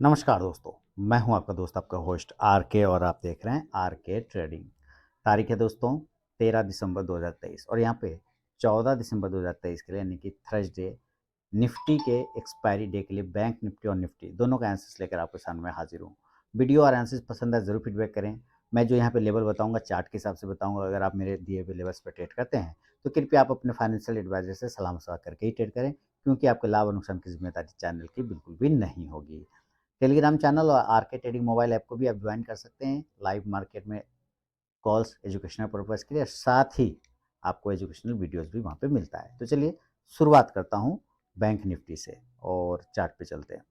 नमस्कार दोस्तों, मैं हूं आपका दोस्त आपका होस्ट आर के और आप देख रहे हैं आर के ट्रेडिंग। तारीख है दोस्तों 13 दिसंबर 2023 और यहाँ पे 14 दिसंबर 2023 के लिए यानी कि थर्सडे निफ्टी के एक्सपायरी डे के लिए बैंक निफ्टी और निफ्टी दोनों का आंसर्स लेकर आपके सामने मैं हाजिर हूँ। वीडियो और आंसर्स पसंद है ज़रूर फीडबैक करें। मैं जो यहाँ पे लेवल बताऊंगा चार्ट के हिसाब से बताऊंगा। अगर आप मेरे दिए हुए लेवल्स पर ट्रेड करते हैं तो कृपया आप अपने फाइनेंशियल एडवाइजर से सलाह मशवरा करके ही ट्रेड करें, क्योंकि आपके लाभ और नुकसान की जिम्मेदारी चैनल की बिल्कुल भी नहीं होगी। टेलीग्राम चैनल और आर के ट्रेडिंग मोबाइल ऐप को भी आप ज्वाइन कर सकते हैं। लाइव मार्केट में कॉल्स एजुकेशनल पर्पज़ के लिए, साथ ही आपको एजुकेशनल वीडियोस भी वहाँ पे मिलता है। तो चलिए शुरुआत करता हूँ बैंक निफ्टी से और चार्ट पे चलते हैं।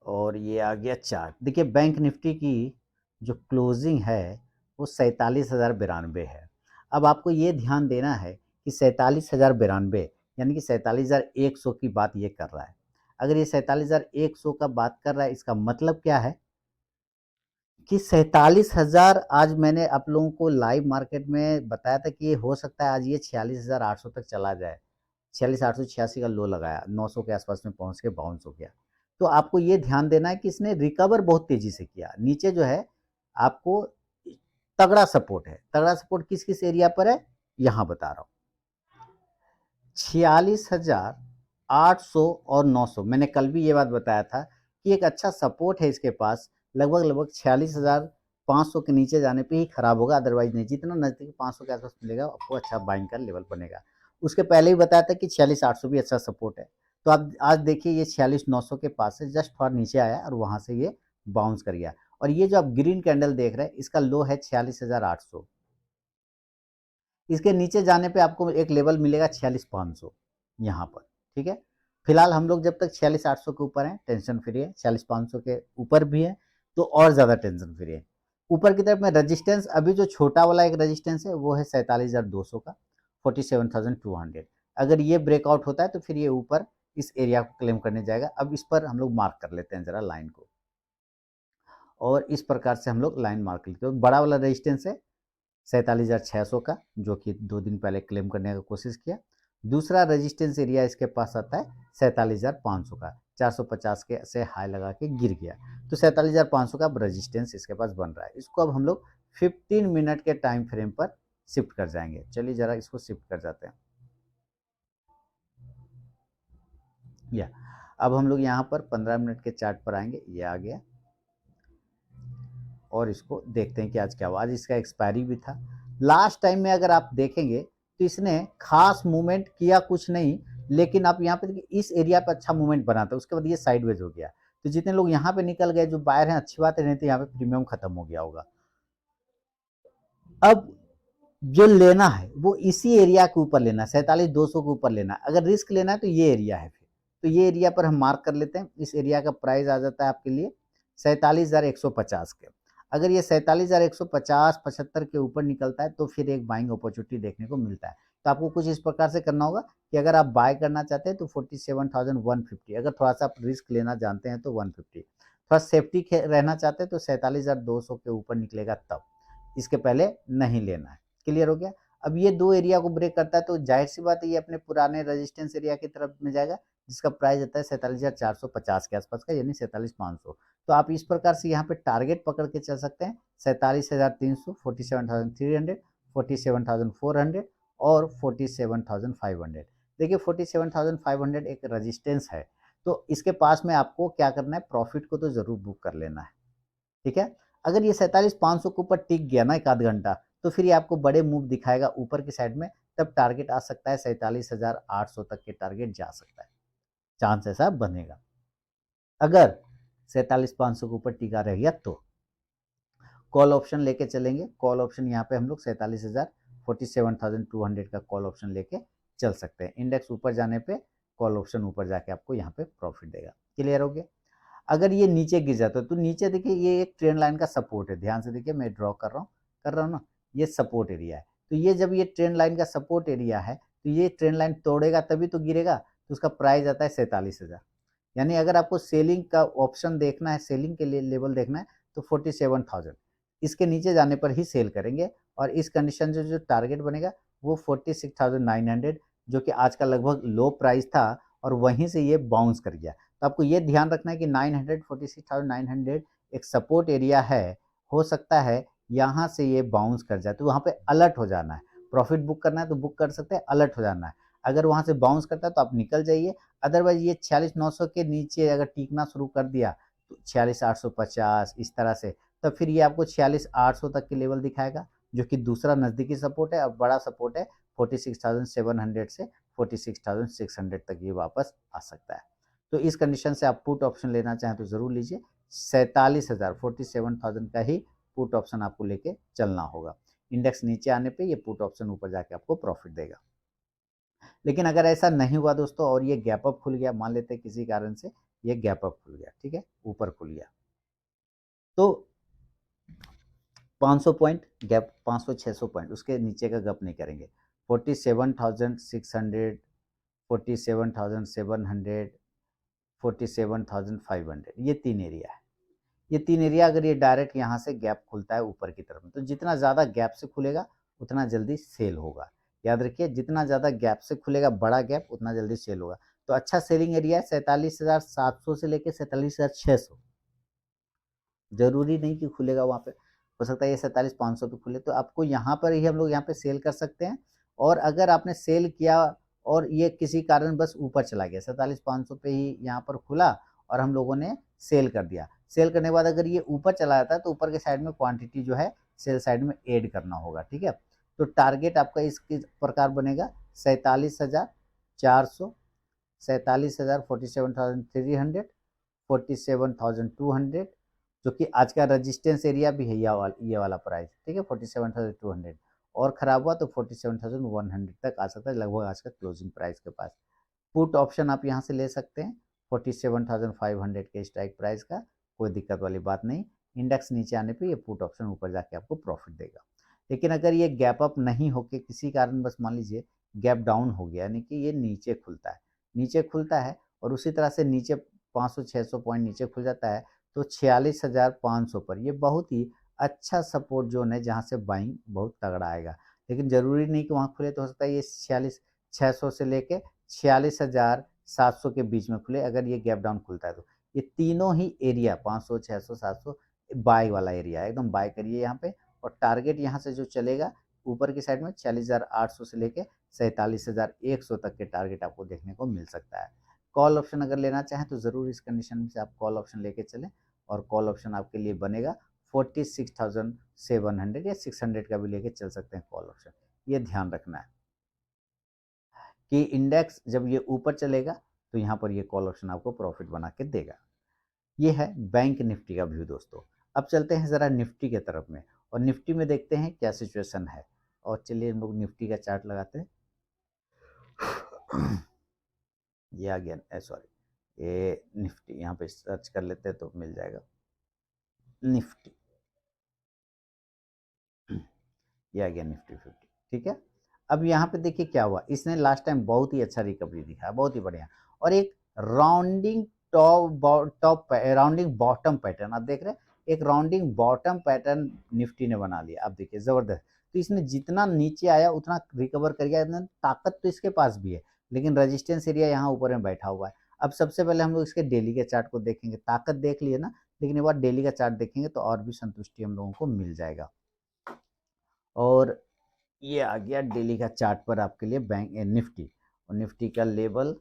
और ये आ गया चार्ट। देखिए बैंक निफ्टी की जो क्लोजिंग है वो 47,092 है। अब आपको ये ध्यान देना है कि 47,092 यानी कि 47,100 की बात ये कर रहा है। अगर ये 47,100 का बात कर रहा है, इसका मतलब क्या है कि 47,000 आज मैंने आप लोगों को लाइव मार्केट में बताया था कि ये हो सकता है आज ये 46,800 तक चला जाए। 46,886 का लो लगाया, 900 के आसपास में पहुंच के बाउंस हो गया। तो आपको ये ध्यान देना है कि इसने रिकवर बहुत तेजी से किया। नीचे जो है आपको तगड़ा सपोर्ट है। तगड़ा सपोर्ट किस किस एरिया पर है यहां बता रहा हूं। 46,800 और 900, मैंने कल भी ये बात बताया था कि एक अच्छा सपोर्ट है इसके पास। लगभग 46,500 के नीचे जाने पे ही खराब होगा, अदरवाइज नहीं। जितना नजदीक 500 के आसपास मिलेगा आपको अच्छा बाइंग का लेवल बनेगा। उसके पहले ही बताया था कि 46,800 भी अच्छा सपोर्ट है। तो आप आज देखिए ये 46,900 के पास से जस्ट थोड़ा नीचे आया और वहां से ये बाउंस कर गया। और ये जो आप ग्रीन कैंडल देख रहे हैं इसका लो है 46,800। इसके नीचे जाने पे आपको एक लेवल मिलेगा 46,500 यहाँ पर। ठीक है, फिलहाल हम लोग जब तक 46,800 के ऊपर हैं टेंशन फ्री है। 46,500 के ऊपर भी है तो और ज़्यादा टेंशन फ्री है। ऊपर की तरफ में रजिस्टेंस, अभी जो छोटा वाला एक रजिस्टेंस है वो है 47,200 का, 47,200। अगर ये ब्रेकआउट होता है तो फिर ये ऊपर इस एरिया को क्लेम करने जाएगा। अब इस पर हम लोग मार्क कर लेते हैं जरा लाइन को, और इस प्रकार से हम लोग लाइन मार्क लेते हैं। बड़ा वाला रेजिस्टेंस है 47,600 का, जो कि 2 दिन पहले क्लेम करने का कोशिश किया। दूसरा रेजिस्टेंस एरिया इसके पास आता है 47,500 का, 450 के से हाई लगा के गिर गया। तो 47,500 का रेजिस्टेंस इसके पास बन रहा है। इसको अब हम लोग 15 मिनट के टाइम फ्रेम पर शिफ्ट कर जाएंगे। चलिए जरा इसको शिफ्ट कर जाते हैं। या अब हम लोग यहाँ पर 15 मिनट के चार्ट पर आएंगे। ये आ गया और इसको देखते हैं कि आज क्या हुआ। आज इसका एक्सपायरी भी था। लास्ट टाइम में अगर आप देखेंगे तो इसने खास मूवमेंट किया कुछ नहीं, लेकिन आप यहाँ पे देखिए इस एरिया पे अच्छा मूवमेंट बना था, उसके बाद ये साइडवेज हो गया। तो जितने लोग यहाँ पे निकल गए जो बायर हैं, अच्छी बात है, नहीं तो यहाँ पे प्रीमियम खत्म हो गया होगा। अब जो लेना है वो इसी एरिया के ऊपर लेना है, 47,200 के ऊपर लेना है। अगर रिस्क लेना है तो ये एरिया है। फिर तो ये एरिया पर हम मार्क कर लेते हैं। इस एरिया का प्राइस आ जाता है आपके लिए 47,150 के। अगर ये 47,150 75 के ऊपर निकलता है तो फिर एक बाइंग अपॉर्चुनिटी देखने को मिलता है। तो आपको कुछ इस प्रकार से करना होगा कि अगर आप बाय करना चाहते हैं तो 47,150, अगर थोड़ा सा आप रिस्क लेना जानते हैं तो 150, थोड़ा सेफ्टी रहना चाहते हैं तो 47,200 के ऊपर निकलेगा तब, इसके पहले नहीं लेना है। क्लियर हो गया। अब ये दो एरिया को ब्रेक करता है तो जाहिर सी बात है ये अपने पुराने रेजिस्टेंस एरिया की तरफ में जाएगा, जिसका प्राइस आता है 47,450 के आसपास का, यानी 47,500। तो आप इस प्रकार से यहाँ पे टारगेट पकड़ के चल सकते हैं 47,300, 47,300, 47,400 और 47,500। देखिए 47,500 एक रेजिस्टेंस है, तो इसके पास में आपको क्या करना है, प्रॉफिट को तो जरूर बुक कर लेना है। ठीक है, अगर ये 47,500 के ऊपर टिक गया ना एक आध घंटा, तो फिर ये आपको बड़े मूव दिखाएगा ऊपर की साइड में। तब टारगेट आ सकता है 47,800 तक के टारगेट जा सकता है, चांस ऐसा बनेगा। अगर 47,500 के ऊपर टिका रह गया तो कॉल ऑप्शन लेके चलेंगे। कॉल ऑप्शन यहाँ पे हम लोग 47,000 47,200 का कॉल ऑप्शन लेके चल सकते हैं। इंडेक्स ऊपर जाने पे कॉल ऑप्शन ऊपर जाके आपको यहाँ पे प्रॉफिट देगा। क्लियर हो गया। अगर ये नीचे गिर जाता है तो नीचे देखिए ये एक ट्रेंड लाइन का सपोर्ट है। ध्यान से देखिए, मैं ड्रॉ कर रहा हूँ ना, ये सपोर्ट एरिया है। तो ये जब ये ट्रेंड लाइन का सपोर्ट एरिया है तो ये ट्रेंड लाइन तोड़ेगा तभी तो गिरेगा। तो उसका प्राइस आता है 47,000। यानी अगर आपको सेलिंग का ऑप्शन देखना है, सेलिंग के लिए लेवल देखना है तो 47,000, इसके नीचे जाने पर ही सेल करेंगे। और इस कंडीशन से जो टारगेट बनेगा वो 46,900, जो कि आज का लगभग लो प्राइस था और वहीं से ये बाउंस कर गया। तो आपको ये ध्यान रखना है कि 946,900 एक सपोर्ट एरिया है, हो सकता है यहाँ से ये बाउंस कर जाए, तो वहाँ पे अलर्ट हो जाना है। प्रॉफिट बुक करना है तो बुक कर सकते हैं, अलर्ट हो जाना है। अगर वहाँ से बाउंस करता है तो आप निकल जाइए, अदरवाइज ये 46,900 के नीचे अगर टीकना शुरू कर दिया तो 46,850 इस तरह से, तो फिर ये आपको 46,800 तक के लेवल दिखाएगा, जो कि दूसरा नज़दीकी सपोर्ट है। और बड़ा सपोर्ट है 46,700 से 46,600 तक ये वापस आ सकता है। तो इस कंडीशन से आप पुट ऑप्शन लेना चाहें तो ज़रूर लीजिए। 47,000 47,000 का ही पुट ऑप्शन आपको लेके चलना होगा। इंडेक्स नीचे आने पे ये पुट ऑप्शन ऊपर जाके आपको प्रॉफिट देगा। लेकिन अगर ऐसा नहीं हुआ दोस्तों और ये गैप अप खुल गया, मान लेते हैं किसी कारण से ये गैप अप खुल गया, ठीक है, ऊपर खुल गया, तो 500 पॉइंट गैप, 500-600 पॉइंट उसके नीचे का गप नहीं करेंगे। 47,600, 47,700, 47,500 ये तीन एरिया है। ये तीन एरिया अगर ये डायरेक्ट यहाँ से गैप खुलता है ऊपर की तरफ में, तो जितना ज़्यादा गैप से खुलेगा उतना जल्दी सेल होगा। याद रखिए, जितना ज़्यादा गैप से खुलेगा बड़ा गैप, उतना जल्दी सेल होगा। तो अच्छा सेलिंग एरिया है 47,700 से लेकर 47,600। जरूरी नहीं कि खुलेगा वहाँ पे, हो सकता है ये 47,500 पे खुले, तो आपको यहाँ पर ही हम लोग यहाँ पे सेल कर सकते हैं। और अगर आपने सेल किया और ये किसी कारण बस ऊपर चला गया, 47,500 पे ही यहाँ पर खुला और हम लोगों ने सेल कर दिया, सेल करने के बाद अगर ये ऊपर चला जाता है तो ऊपर के साइड में क्वांटिटी जो है सेल साइड में ऐड करना होगा, ठीक है। तो टारगेट आपका इस प्रकार बनेगा 47,400, 47,000, 47,300, 47,200, जो कि आज का रजिस्टेंस एरिया भी है ये वाला प्राइस, ठीक है, 47,200। और खराब हुआ तो 47,100 तक आ सकता है, लगभग आज का क्लोजिंग प्राइस के पास। पुट ऑप्शन आप यहाँ से ले सकते हैं 47,500 के स्ट्राइक प्राइस का, कोई दिक्कत वाली बात नहीं। इंडेक्स नीचे आने पे ये पुट ऑप्शन ऊपर जाके आपको प्रॉफिट देगा। लेकिन अगर ये गैप अप नहीं होके किसी कारण बस मान लीजिए गैप डाउन हो गया, यानी कि ये नीचे खुलता है, नीचे खुलता है और उसी तरह से नीचे 500-600 पॉइंट नीचे खुल जाता है, तो 46,500 पर ये बहुत ही अच्छा सपोर्ट जोन है जहाँ से बाइंग बहुत तगड़ा आएगा। लेकिन ज़रूरी नहीं कि वहाँ खुले, तो हो सकता है ये 46,600 से लेके 46,700 के बीच में खुले अगर ये गैप डाउन खुलता है तो। ये तीनों ही एरिया 500, 600, 700 बाय वाला एरिया है, एकदम बाय करिए यहाँ पे। और टारगेट यहाँ से जो चलेगा ऊपर की साइड में 46,800 से लेके 47,100 तक के टारगेट आपको देखने को मिल सकता है। कॉल ऑप्शन अगर लेना चाहें तो ज़रूर इस कंडीशन से आप कॉल ऑप्शन लेके चलें, और कॉल ऑप्शन आपके लिए बनेगा 46,700 या 600 का भी लेके चल सकते हैं कॉल ऑप्शन। ये ध्यान रखना है कि इंडेक्स जब ये ऊपर चलेगा तो यहाँ पर ये कॉल ऑप्शन आपको प्रॉफिट बना के देगा। ये है बैंक निफ्टी का व्यू दोस्तों। अब चलते हैं ज़रा निफ्टी के तरफ में, और निफ्टी में देखते हैं क्या सिचुएशन है। और चलिए हम लोग निफ्टी का चार्ट लगाते हैं। ये आ गया, सॉरी, ये निफ्टी यहाँ पे सर्च कर लेते हैं तो मिल जाएगा निफ्टी। ये आ गया निफ्टी 50, ठीक है। अब यहाँ पे देखिए क्या हुआ, इसने लास्ट टाइम बहुत ही अच्छा रिकवरी दिखाया, बहुत ही बढ़िया, और एक rounding top rounding bottom pattern आप देख रहे हैं, एक राउंडिंग बॉटम पैटर्न निफ्टी ने बना लिया। आप देखिए जबरदस्त, तो इसने जितना नीचे आया उतना रिकवर कर गया, इतना ताकत तो इसके पास भी है, लेकिन रेजिस्टेंस एरिया यहाँ ऊपर में बैठा हुआ है। अब सबसे पहले हम लोग इसके डेली के चार्ट को देखेंगे, ताकत देख लिए ना, लेकिन एक बार डेली का चार्ट देखेंगे तो और भी संतुष्टि हम लोगों को मिल जाएगा। और ये आ गया डेली का चार्ट पर आपके लिए बैंक निफ्टी, और निफ्टी का लेवल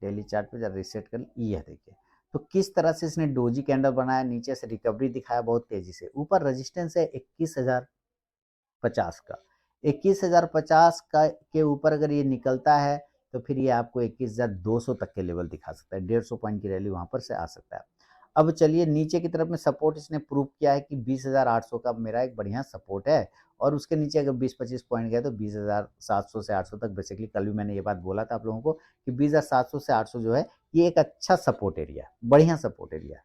डेली चार्ट पे जब रीसेट कर, ये देखिए तो किस तरह से इसने डोजी कैंडल बनाया, नीचे से रिकवरी दिखाया बहुत तेजी से, ऊपर रेजिस्टेंस है 21,050 का, 21,050 का के ऊपर अगर ये निकलता है तो फिर ये आपको 21,200 तक के लेवल दिखा सकता है, 150 पॉइंट की रैली वहां पर से आ सकता है। अब चलिए नीचे की तरफ में सपोर्ट इसने प्रूव किया है कि 20,800 का मेरा एक बढ़िया सपोर्ट है, और उसके नीचे अगर 20-25 पॉइंट गए तो 20,700 से 800 तक, बेसिकली कल भी मैंने ये बात बोला था आप लोगों को कि 20,700 से 800 जो है ये एक अच्छा सपोर्ट एरिया है, बढ़िया सपोर्ट एरिया है।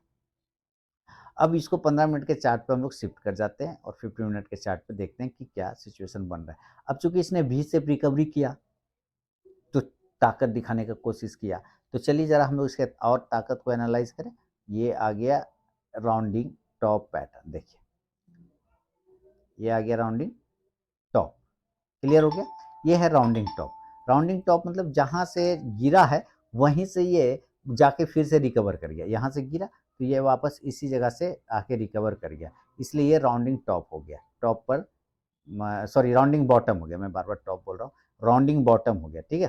अब इसको 15 मिनट के चार्ट पे हम लोग शिफ्ट कर जाते हैं और 50 मिनट के चार्ट पे देखते हैं कि क्या सिचुएशन बन रहा है। अब चूंकि इसने भी से रिकवरी किया तो ताकत दिखाने का कोशिश किया, तो चलिए जरा हम लोग इसके और ताकत को एनालाइज करें। ये आ गया राउंडिंग टॉप पैटर्न, देखिए ये आ गया राउंडिंग टॉप, क्लियर हो गया। ये है राउंडिंग टॉप। राउंडिंग टॉप मतलब जहां से गिरा है वहीं से ये जाके फिर से रिकवर कर गया, यहाँ से गिरा तो ये वापस इसी जगह से आके रिकवर कर गया, इसलिए ये राउंडिंग टॉप हो गया, टॉप पर सॉरी राउंडिंग बॉटम हो गया, मैं बार बार टॉप बोल रहा हूँ, राउंडिंग बॉटम हो गया, ठीक है,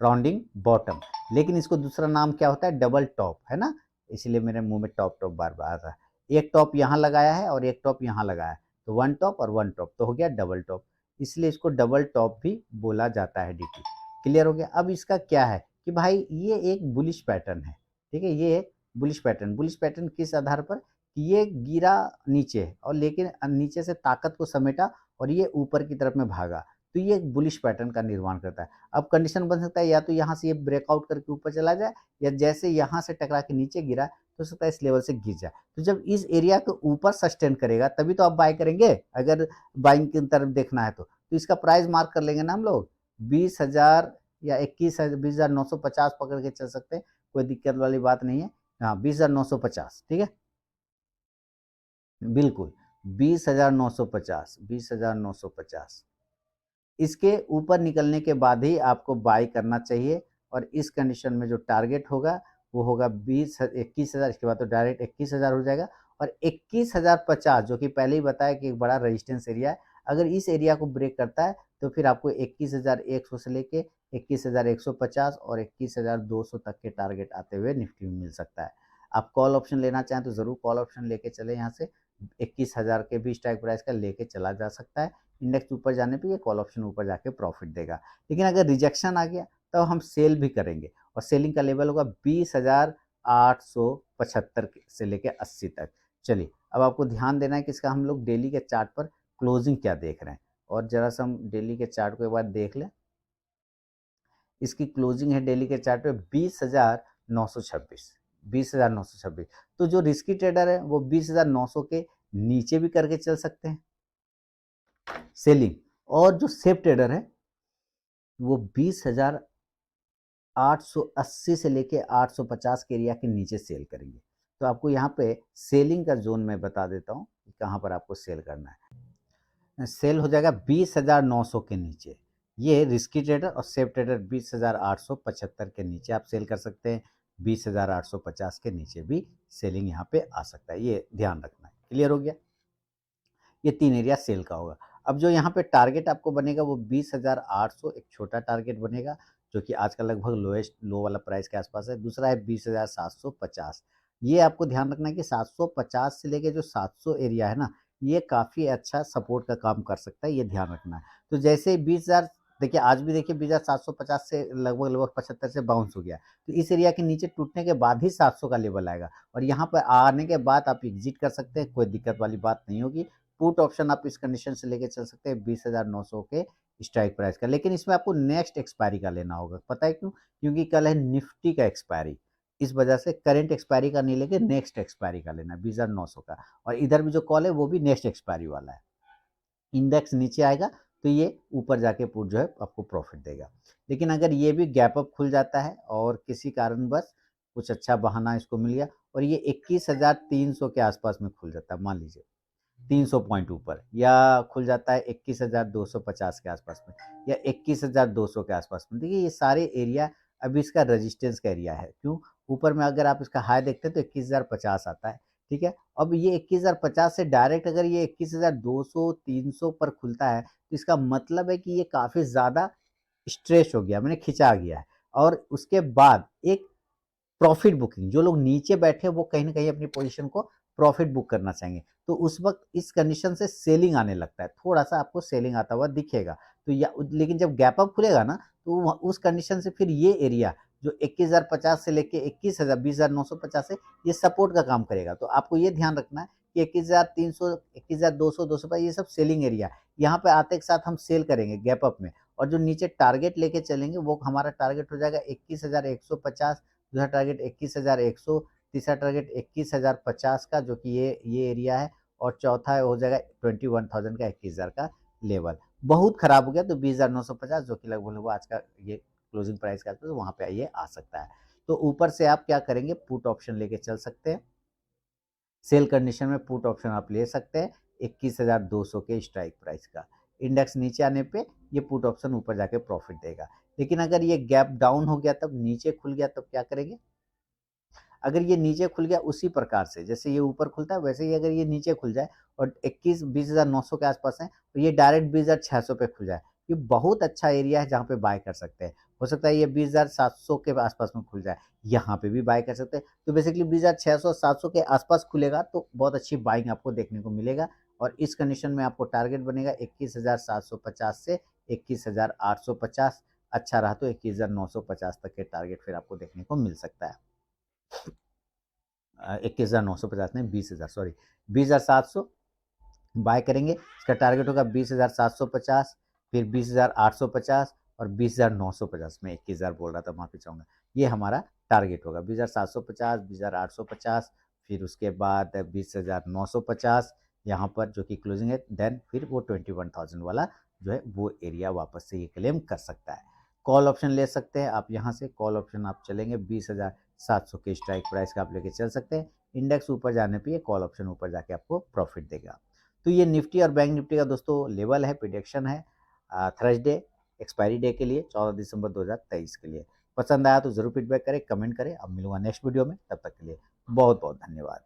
राउंडिंग बॉटम। लेकिन इसको दूसरा नाम क्या होता है, डबल टॉप, है ना, इसलिए मेरे मुंह में टॉप टॉप बार बार आ रहा है। एक टॉप यहाँ लगाया है और एक टॉप यहाँ लगाया है, तो वन टॉप और वन टॉप तो हो गया डबल टॉप, इसलिए इसको डबल टॉप भी बोला जाता है डीटी। क्लियर हो गया। अब इसका क्या है कि भाई ये एक बुलिश पैटर्न है, ठीक है, ये एक बुलिश पैटर्न, बुलिश पैटर्न किस आधार पर कि ये गिरा नीचे और लेकिन नीचे से ताकत को समेटा और ये ऊपर की तरफ में भागा, तो ये एक बुलिश पैटर्न का निर्माण करता है। अब कंडीशन बन सकता है या तो यहाँ से ये ब्रेकआउट करके ऊपर चला जाए या जैसे यहाँ से टकरा के नीचे गिरा तो हो सकता है इस लेवल से गिर जाए, तो जब इस एरिया के ऊपर सस्टेन करेगा तभी तो आप बाय करेंगे, अगर बाइंग की तरफ देखना है तो इसका प्राइस मार्क कर लेंगे ना हम लोग 20,000 या 21,000, 20,950 पकड़ के चल सकते हैं, कोई दिक्कत वाली बात नहीं है। हाँ 20,950, ठीक है, बिल्कुल 20,950, 20,950 इसके ऊपर निकलने के बाद ही आपको बाई करना चाहिए, और इस कंडीशन में जो टारगेट होगा वो होगा 21,000, इसके बाद तो डायरेक्ट 21,000 हो जाएगा, और 21,050 जो कि पहले ही बताया कि एक बड़ा रेजिस्टेंस एरिया है, अगर इस एरिया को ब्रेक करता है तो फिर आपको 21,100 से लेके 21,150 और 21,200 तक के टारगेट आते हुए निफ्टी में मिल सकता है। आप कॉल ऑप्शन लेना चाहें तो ज़रूर कॉल ऑप्शन लेके चले, यहाँ से 21,000 के भी स्ट्राइक प्राइस का लेके चला जा सकता है, इंडेक्स ऊपर जाने पे ये कॉल ऑप्शन ऊपर जाके प्रॉफिट देगा। लेकिन अगर रिजेक्शन आ गया तो हम सेल भी करेंगे, और सेलिंग का लेवल होगा 20,875 से लेके 80 तक। चलिए अब आपको ध्यान देना है कि इसका हम लोग डेली के चार्ट पर क्लोजिंग क्या देख रहे हैं, और जरा सा हम डेली के चार्ट को एक बार देख लें। इसकी क्लोजिंग है डेली के चार्ट पे 20,926, 20,926। तो जो रिस्की ट्रेडर है वो 20,900 के नीचे भी करके चल सकते हैं सेलिंग, और जो सेफ ट्रेडर है वो 20,880 से लेके 850 के एरिया के नीचे सेल करेंगे। तो आपको यहाँ पे सेलिंग का जोन मैं बता देता हूँ कि कहाँ पर आपको सेल करना है। सेल हो जाएगा 20,900 के नीचे, ये रिस्की ट्रेडर और सेफ ट्रेडर 20,875 के नीचे आप सेल कर सकते हैं, 20,850 के नीचे भी सेलिंग यहाँ पे आ सकता है, ये ध्यान रखना है। क्लियर हो गया, ये 3 एरिया सेल का होगा। अब जो यहाँ पे टारगेट आपको बनेगा वो 20,800 एक छोटा टारगेट बनेगा, जो कि आज का लगभग लोएस्ट लो वाला प्राइस के आसपास है। दूसरा है 20,750, ये आपको ध्यान रखना है कि 750 से लेके जो 700 एरिया है ना, ये काफ़ी अच्छा सपोर्ट का काम कर सकता है, ये ध्यान रखना है। तो जैसे 20,000 देखिए आज भी देखिए 20,750 से लगभग लगभग 75 से बाउंस हो गया, तो इस एरिया के नीचे टूटने के बाद ही 700 का लेवल आएगा, और यहाँ पर आने के बाद आप एग्जिट कर सकते हैं, कोई दिक्कत वाली बात नहीं होगी। पुट ऑप्शन आप इस कंडीशन से लेके चल सकते हैं 20,900 के स्ट्राइक प्राइस का, लेकिन इसमें आपको नेक्स्ट एक्सपायरी का लेना होगा। पता है क्यों? क्योंकि कल है निफ्टी का एक्सपायरी, इस वजह से करंट एक्सपायरी का नहीं लेके नेक्स्ट एक्सपायरी का लेना है 20,900 का, और इधर भी जो कॉल है वो भी नेक्स्ट एक्सपायरी वाला है। इंडेक्स नीचे आएगा तो ये ऊपर जाके पुट जो है आपको प्रॉफिट देगा, लेकिन अगर ये भी गैप अप खुल जाता है और किसी कारणवश कुछ अच्छा बहाना इसको मिल गया और ये 21,300 के आसपास में खुल जाता है, मान लीजिए 300 पॉइंट ऊपर, या खुल जाता है 21,250 के आसपास में या 21,200 के आसपास में, देखिए ये सारे एरिया अभी इसका रेजिस्टेंस का एरिया है। क्यों? ऊपर में अगर आप इसका हाई देखते हैं तो 21,050 आता है, ठीक है। अब ये 21,050 से डायरेक्ट अगर ये 21,200 300 पर खुलता है तो इसका मतलब है कि ये काफ़ी ज़्यादा स्ट्रेच हो गया, मैंने खिंचा गया है, और उसके बाद एक प्रॉफिट बुकिंग, जो लोग नीचे बैठे वो कहीं न कहीं अपनी पोजीशन को प्रॉफिट बुक करना चाहेंगे। तो उस वक़्त इस कंडीशन से सेलिंग आने लगता है, थोड़ा-सा आपको सेलिंग आता हुआ दिखेगा। तो या लेकिन जब गैप अप खुलेगा ना, तो उस कंडीशन से फिर ये एरिया जो 21,050 से लेके 21,000 20,950 है, ये सपोर्ट का काम करेगा। तो आपको ये ध्यान रखना है कि 21,300 21,200 250 ये सब सेलिंग एरिया है। यहाँ पे आते के साथ हम सेल करेंगे गैप अप में, और जो नीचे टारगेट लेके चलेंगे वो हमारा टारगेट हो जाएगा 21,150, दूसरा टारगेट 21,100, तीसरा टारगेट 21,050 का जो कि ये एरिया है, और चौथा हो जाएगा 21,000 का 21,000 का लेवल। बहुत खराब हो गया तो 20,950 जो कि लगभग लगभग आज का ये क्लोजिंग प्राइस का तो वहाँ पे ये आ सकता है। तो ऊपर से आप क्या करेंगे, पुट ऑप्शन लेके चल सकते हैं, सेल कंडीशन में पुट ऑप्शन आप ले सकते हैं 21,200 के स्ट्राइक प्राइस का। इंडेक्स नीचे आने पे ये पुट ऑप्शन ऊपर जाके प्रॉफिट देगा। लेकिन अगर ये गैप डाउन हो गया तब नीचे खुल गया तब क्या करेंगे? अगर ये नीचे खुल गया उसी प्रकार से जैसे ये ऊपर खुलता है वैसे ही अगर ये नीचे खुल जाए और 21-20,900 के आसपास है तो ये डायरेक्ट 20,600 पे खुल जाए, ये बहुत अच्छा एरिया है जहाँ पे बाय कर सकते हैं। हो सकता है ये 20,700 के आसपास में खुल जाए, यहाँ पे भी बाय कर सकते हैं। तो बेसिकली 20,600-700 के आसपास खुलेगा तो बहुत अच्छी बाइंग आपको देखने को मिलेगा और इस कंडीशन में आपको टारगेट बनेगा 21,750 से 21,850, अच्छा रहा तो 21,950 तक के टारगेट फिर आपको देखने को मिल सकता है। 21,950 नहीं 20,000 सॉरी 20,700 बाय करेंगे, इसका टारगेट होगा 20,750, फिर 20,850 और 20,950। मैं 21,000 बोल रहा था, माफी चाहूंगा। ये हमारा टारगेट होगा 20,750, 20,850, फिर उसके बाद 20,950 यहाँ पर जो कि क्लोजिंग है, देन फिर वो 21,000 वाला जो है वो एरिया वापस से ये क्लेम कर सकता है। कॉल ऑप्शन ले सकते हैं आप, यहाँ से कॉल ऑप्शन आप चलेंगे 20,700 के स्ट्राइक प्राइस का आप लेके चल सकते हैं। इंडेक्स ऊपर जाने पे ये कॉल ऑप्शन ऊपर जाके आपको प्रॉफिट देगा। तो ये निफ्टी और बैंक निफ्टी का दोस्तों लेवल है, प्रिडिक्शन है थर्सडे एक्सपायरी डे के लिए 14 दिसंबर 2023 के लिए। पसंद आया तो जरूर फीडबैक करें, कमेंट करें। अब मिलूंगा नेक्स्ट वीडियो में, तब तक के लिए बहुत बहुत धन्यवाद।